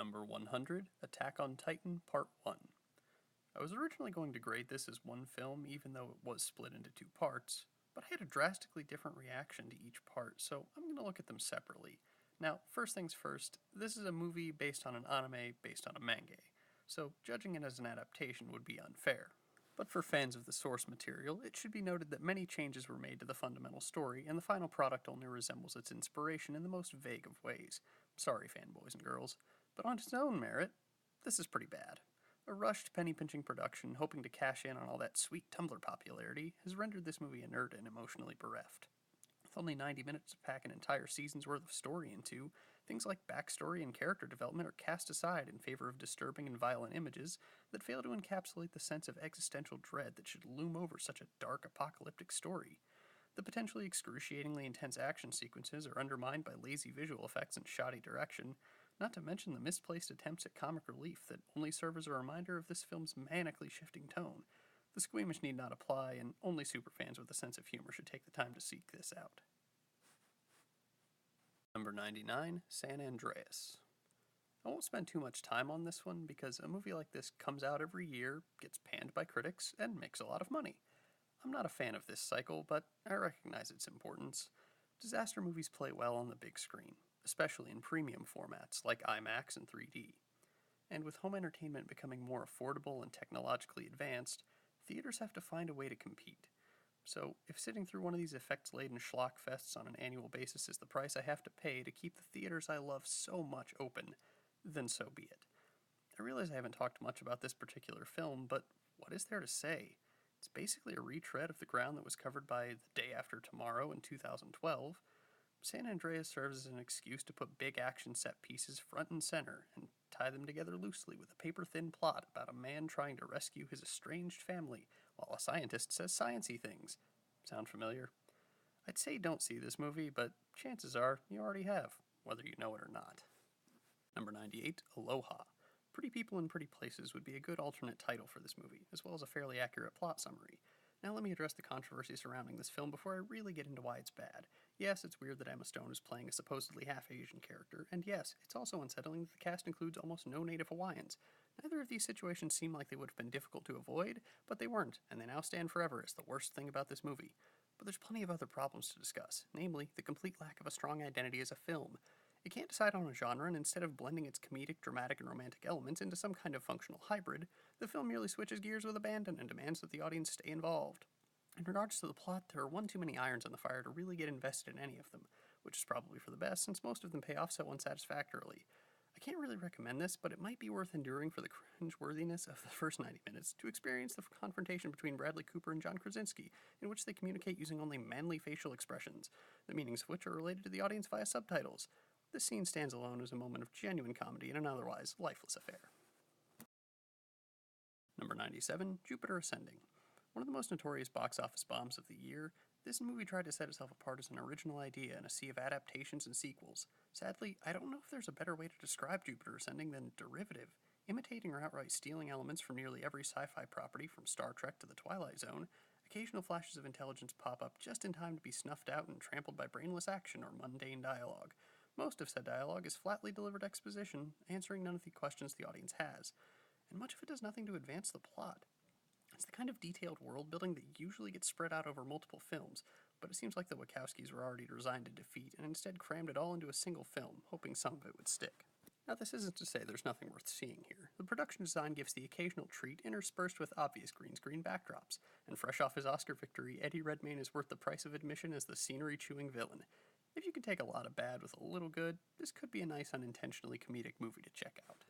Number 100, Attack on Titan Part 1. I was originally going to grade this as one film, even though it was split into two parts, but I had a drastically different reaction to each part, so I'm going to look at them separately. Now, first things first, this is a movie based on an anime based on a manga, so judging it as an adaptation would be unfair. But for fans of the source material, it should be noted that many changes were made to the fundamental story, and the final product only resembles its inspiration in the most vague of ways. Sorry, fanboys and girls. But on its own merit, this is pretty bad. A rushed, penny-pinching production, hoping to cash in on all that sweet Tumblr popularity, has rendered this movie inert and emotionally bereft. With only 90 minutes to pack an entire season's worth of story into, things like backstory and character development are cast aside in favor of disturbing and violent images that fail to encapsulate the sense of existential dread that should loom over such a dark, apocalyptic story. The potentially excruciatingly intense action sequences are undermined by lazy visual effects and shoddy direction, not to mention the misplaced attempts at comic relief that only serve as a reminder of this film's manically shifting tone. The squeamish need not apply, and only superfans with a sense of humor should take the time to seek this out. Number 99, San Andreas. I won't spend too much time on this one because a movie like this comes out every year, gets panned by critics, and makes a lot of money. I'm not a fan of this cycle, but I recognize its importance. Disaster movies play well on the big screen, especially in premium formats like IMAX and 3D. And with home entertainment becoming more affordable and technologically advanced, theaters have to find a way to compete. So, if sitting through one of these effects-laden schlock fests on an annual basis is the price I have to pay to keep the theaters I love so much open, then so be it. I realize I haven't talked much about this particular film, but what is there to say? It's basically a retread of the ground that was covered by The Day After Tomorrow in 2012. San Andreas serves as an excuse to put big action set pieces front and center and tie them together loosely with a paper-thin plot about a man trying to rescue his estranged family while a scientist says sciencey things. Sound familiar? I'd say don't see this movie, but chances are you already have, whether you know it or not. Number 98, Aloha. Pretty People in Pretty Places would be a good alternate title for this movie, as well as a fairly accurate plot summary. Now let me address the controversy surrounding this film before I really get into why it's bad. Yes, it's weird that Emma Stone is playing a supposedly half-Asian character, and yes, it's also unsettling that the cast includes almost no native Hawaiians. Neither of these situations seem like they would have been difficult to avoid, but they weren't, and they now stand forever as the worst thing about this movie. But there's plenty of other problems to discuss, namely, the complete lack of a strong identity as a film. It can't decide on a genre, and instead of blending its comedic, dramatic, and romantic elements into some kind of functional hybrid, the film merely switches gears with abandon and demands that the audience stay involved. In regards to the plot, there are one too many irons on the fire to really get invested in any of them, which is probably for the best since most of them pay off so unsatisfactorily. I can't really recommend this, but it might be worth enduring for the cringe-worthiness of the first 90 minutes to experience the confrontation between Bradley Cooper and John Krasinski, in which they communicate using only manly facial expressions, the meanings of which are related to the audience via subtitles. This scene stands alone as a moment of genuine comedy in an otherwise lifeless affair. Number 97, Jupiter Ascending. One of the most notorious box office bombs of the year, this movie tried to set itself apart as an original idea in a sea of adaptations and sequels. Sadly, I don't know if there's a better way to describe Jupiter Ascending than derivative, imitating or outright stealing elements from nearly every sci-fi property from Star Trek to The Twilight Zone. Occasional flashes of intelligence pop up just in time to be snuffed out and trampled by brainless action or mundane dialogue. Most of said dialogue is flatly delivered exposition, answering none of the questions the audience has, and much of it does nothing to advance the plot. It's the kind of detailed world building that usually gets spread out over multiple films, but it seems like the Wachowskis were already resigned to defeat and instead crammed it all into a single film, hoping some of it would stick. Now this isn't to say there's nothing worth seeing here. The production design gives the occasional treat interspersed with obvious green screen backdrops, and fresh off his Oscar victory, Eddie Redmayne is worth the price of admission as the scenery-chewing villain. If you can take a lot of bad with a little good, this could be a nice unintentionally comedic movie to check out.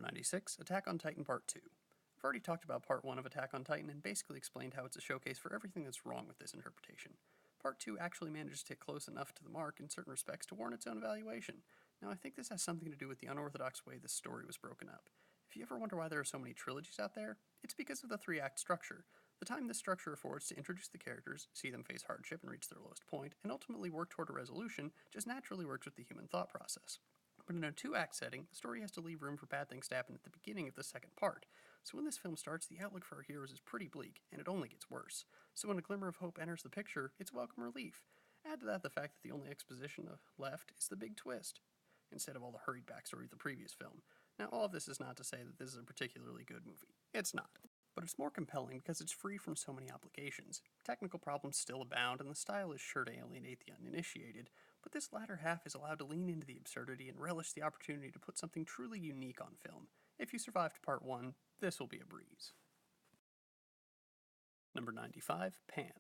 96, Attack on Titan Part 2. I've already talked about Part 1 of Attack on Titan and basically explained how it's a showcase for everything that's wrong with this interpretation. Part 2 actually manages to hit close enough to the mark in certain respects to warrant its own evaluation. Now I think this has something to do with the unorthodox way this story was broken up. If you ever wonder why there are so many trilogies out there, it's because of the three-act structure. The time this structure affords to introduce the characters, see them face hardship and reach their lowest point, and ultimately work toward a resolution just naturally works with the human thought process. But in a two-act setting, the story has to leave room for bad things to happen at the beginning of the second part. So when this film starts, the outlook for our heroes is pretty bleak, and it only gets worse. So when a glimmer of hope enters the picture, it's welcome relief. Add to that the fact that the only exposition left is the big twist. instead of all the hurried backstory of the previous film. Now, all of this is not to say that this is a particularly good movie. It's not. But it's more compelling because it's free from so many obligations. Technical problems still abound, and the style is sure to alienate the uninitiated, but this latter half is allowed to lean into the absurdity and relish the opportunity to put something truly unique on film. If you survived part 1, this will be a breeze. Number 95, Pan.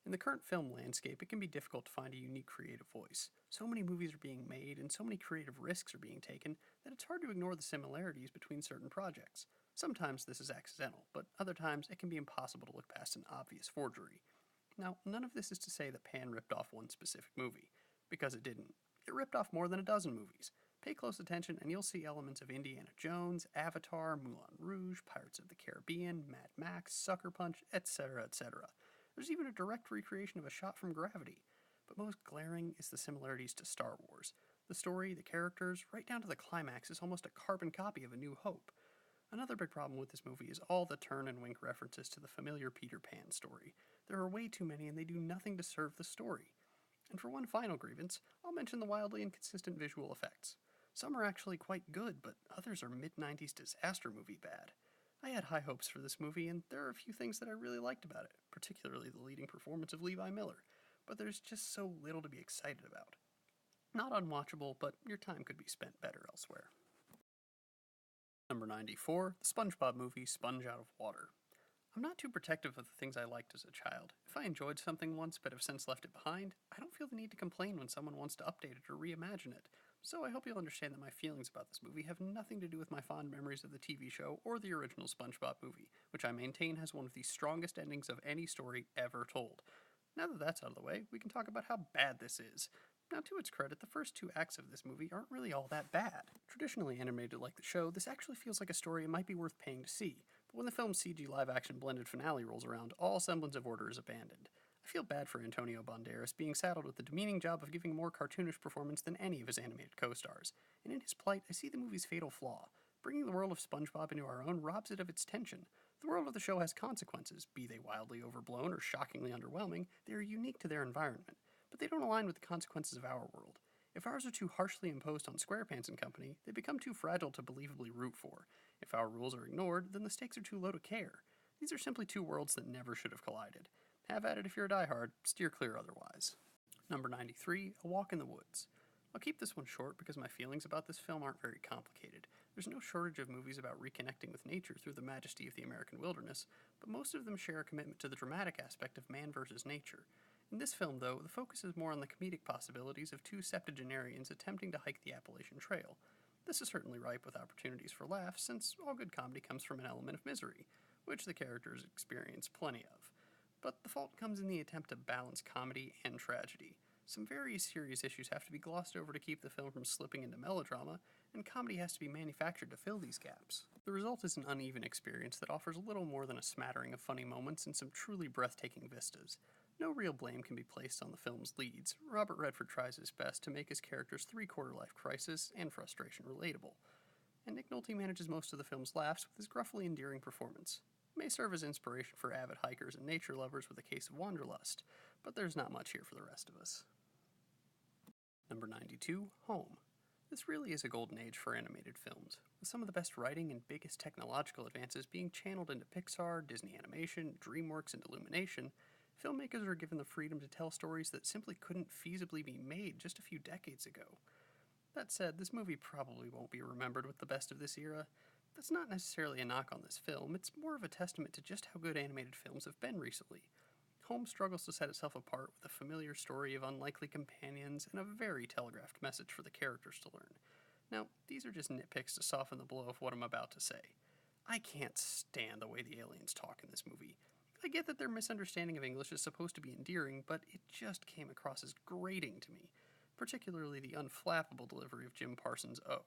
In the current film landscape, it can be difficult to find a unique creative voice. So many movies are being made, and so many creative risks are being taken, that it's hard to ignore the similarities between certain projects. Sometimes this is accidental, but other times it can be impossible to look past an obvious forgery. Now, none of this is to say that Pan ripped off one specific movie, because it didn't. It ripped off more than a dozen movies. Pay close attention and you'll see elements of Indiana Jones, Avatar, Moulin Rouge, Pirates of the Caribbean, Mad Max, Sucker Punch, etc., etc. There's even a direct recreation of a shot from Gravity. But most glaring is the similarities to Star Wars. The story, the characters, right down to the climax is almost a carbon copy of A New Hope. Another big problem with this movie is all the turn and wink references to the familiar Peter Pan story. There are way too many and they do nothing to serve the story. And for one final grievance, I'll mention the wildly inconsistent visual effects. Some are actually quite good, but others are mid-90s disaster movie bad. I had high hopes for this movie, and there are a few things that I really liked about it, particularly the leading performance of Levi Miller, but there's just so little to be excited about. Not unwatchable, but your time could be spent better elsewhere. Number 94, the SpongeBob movie Sponge Out of Water. I'm not too protective of the things I liked as a child. If I enjoyed something once but have since left it behind, I don't feel the need to complain when someone wants to update it or reimagine it. So I hope you'll understand that my feelings about this movie have nothing to do with my fond memories of the TV show or the original SpongeBob movie, which I maintain has one of the strongest endings of any story ever told. Now that that's out of the way, we can talk about how bad this is. Now, to its credit, the first 2 acts of this movie aren't really all that bad. Traditionally animated like the show, this actually feels like a story it might be worth paying to see, but when the film's CG live-action blended finale rolls around, all semblance of order is abandoned. I feel bad for Antonio Banderas being saddled with the demeaning job of giving a more cartoonish performance than any of his animated co-stars, and in his plight, I see the movie's fatal flaw. Bringing the world of SpongeBob into our own robs it of its tension. The world of the show has consequences, be they wildly overblown or shockingly underwhelming, they are unique to their environment, but they don't align with the consequences of our world. If ours are too harshly imposed on SquarePants and company, they become too fragile to believably root for. If our rules are ignored, then the stakes are too low to care. These are simply 2 worlds that never should have collided. Have at it if you're a diehard, steer clear otherwise. Number 93, A Walk in the Woods. I'll keep this one short because my feelings about this film aren't very complicated. There's no shortage of movies about reconnecting with nature through the majesty of the American wilderness, but most of them share a commitment to the dramatic aspect of man versus nature. In this film, though, the focus is more on the comedic possibilities of 2 septuagenarians attempting to hike the Appalachian Trail. This is certainly ripe with opportunities for laughs, since all good comedy comes from an element of misery, which the characters experience plenty of. But the fault comes in the attempt to balance comedy and tragedy. Some very serious issues have to be glossed over to keep the film from slipping into melodrama, and comedy has to be manufactured to fill these gaps. The result is an uneven experience that offers little more than a smattering of funny moments and some truly breathtaking vistas. No real blame can be placed on the film's leads. Robert Redford tries his best to make his character's 3-quarter-life crisis and frustration relatable, and Nick Nolte manages most of the film's laughs with his gruffly endearing performance. It may serve as inspiration for avid hikers and nature lovers with a case of wanderlust, but there's not much here for the rest of us. Number 92, Home. This really is a golden age for animated films, with some of the best writing and biggest technological advances being channeled into Pixar, Disney Animation, DreamWorks, and Illumination. Filmmakers are given the freedom to tell stories that simply couldn't feasibly be made just a few decades ago. That said, this movie probably won't be remembered with the best of this era. That's not necessarily a knock on this film, it's more of a testament to just how good animated films have been recently. Home struggles to set itself apart with a familiar story of unlikely companions and a very telegraphed message for the characters to learn. Now, these are just nitpicks to soften the blow of what I'm about to say. I can't stand the way the aliens talk in this movie. I get that their misunderstanding of English is supposed to be endearing, but it just came across as grating to me, particularly the unflappable delivery of Jim Parsons' O.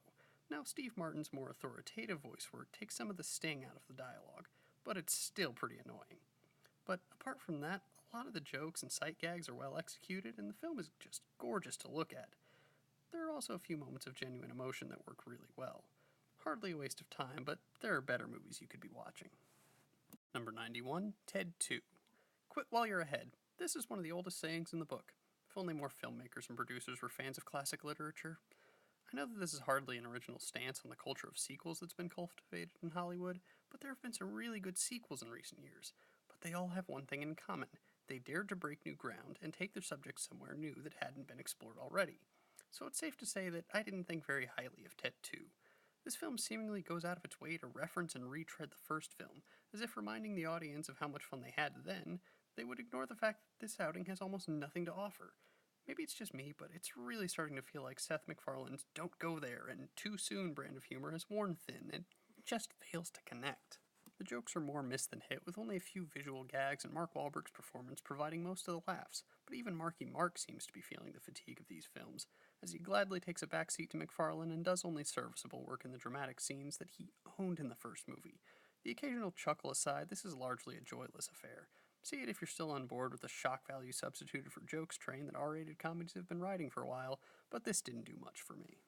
Now, Steve Martin's more authoritative voice work takes some of the sting out of the dialogue, but it's still pretty annoying. But apart from that, a lot of the jokes and sight gags are well executed, and the film is just gorgeous to look at. There are also a few moments of genuine emotion that work really well. Hardly a waste of time, but there are better movies you could be watching. Number 91, Ted 2. Quit while you're ahead. This is one of the oldest sayings in the book. If only more filmmakers and producers were fans of classic literature. I know that this is hardly an original stance on the culture of sequels that's been cultivated in Hollywood, but there have been some really good sequels in recent years. But they all have one thing in common: they dared to break new ground and take their subject somewhere new that hadn't been explored already. So it's safe to say that I didn't think very highly of Tet 2. This film seemingly goes out of its way to reference and retread the first film, as if reminding the audience of how much fun they had then. They would ignore the fact that this outing has almost nothing to offer. Maybe it's just me, but it's really starting to feel like Seth MacFarlane's "don't go there" and "too soon" brand of humor has worn thin and just fails to connect. The jokes are more miss than hit, with only a few visual gags and Mark Wahlberg's performance providing most of the laughs, but even Marky Mark seems to be feeling the fatigue of these films, as he gladly takes a backseat to MacFarlane and does only serviceable work in the dramatic scenes that he owned in the first movie. The occasional chuckle aside, this is largely a joyless affair. See it if you're still on board with the shock value substituted for jokes train that R-rated comedies have been riding for a while, but this didn't do much for me.